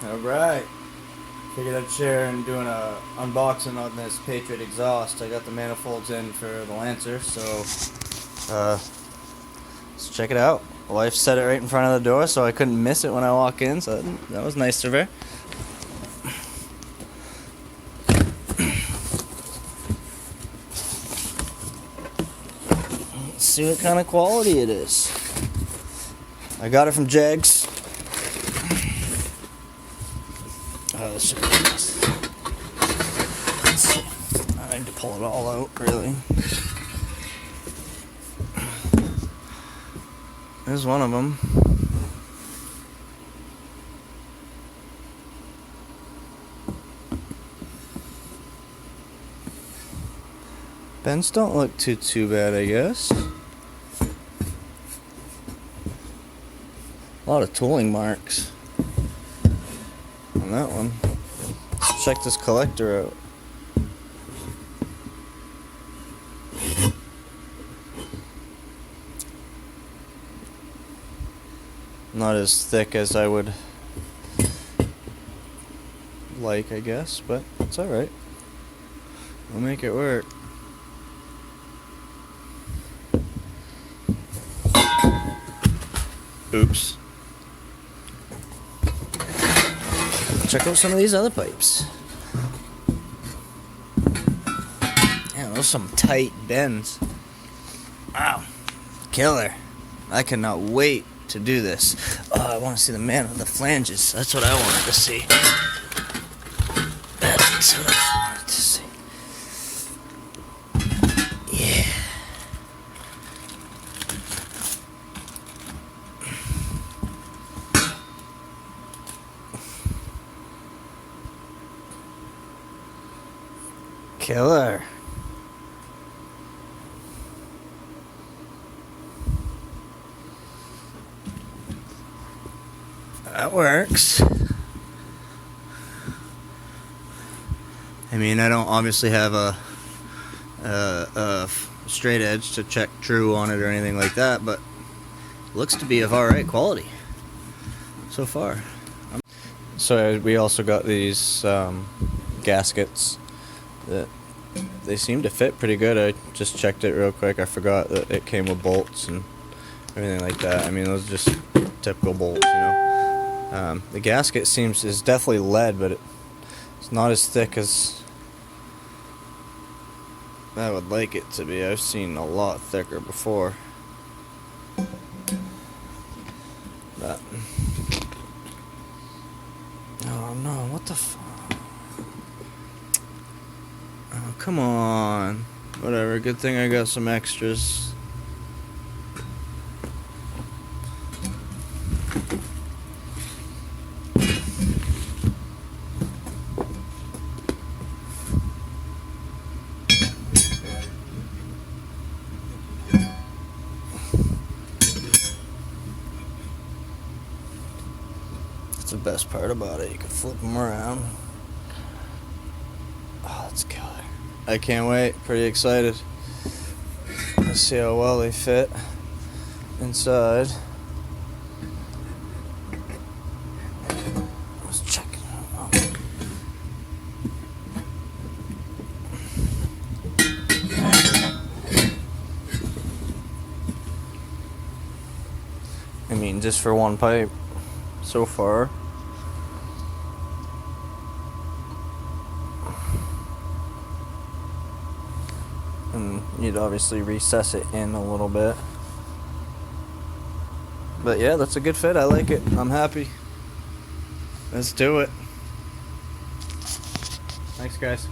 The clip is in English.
Alright, figured I'd share and doing a unboxing on this Patriot exhaust. I got the manifolds in for the Lancer, so let's check it out. My wife set it right in front of the door so I couldn't miss it when I walk in, so that was nice of her. Let's see what kind of quality it is. I got it from Jags. Oh, this should be nice. Let's see. I need to pull it all out, really. There's one of them. Bends don't look too bad, I guess. A lot of tooling marks on that one. Let's check this collector out. Not as thick as I would like, I guess, but it's alright. We'll make it work. Oops. Check out some of these other pipes. Yeah, those are some tight bends. Wow. Killer. I cannot wait to do this. Oh, I want to see the man with the flanges. That's what I wanted to see. That's what I wanted to see. Yeah. Killer. That works. I mean, I don't obviously have a straight edge to check true on it or anything like that, but it looks to be of alright quality so far. So we also got these gaskets that they seem to fit pretty good. I just checked it real quick. I forgot that it came with bolts and everything like that. I mean, those are just typical bolts, you know. The gasket is definitely lead, but it's not as thick as I would like it to be. I've seen a lot thicker before. But oh no, what the fuck? Oh, come on. Whatever, good thing I got some extras. That's the best part about it. You can flip them around. Oh, that's killer. I can't wait. Pretty excited. Let's see how well they fit inside. Let's check it out. I mean, just for one pipe so far. And you'd obviously recess it in a little bit. But yeah, that's a good fit. I like it. I'm happy. Let's do it. Thanks, guys.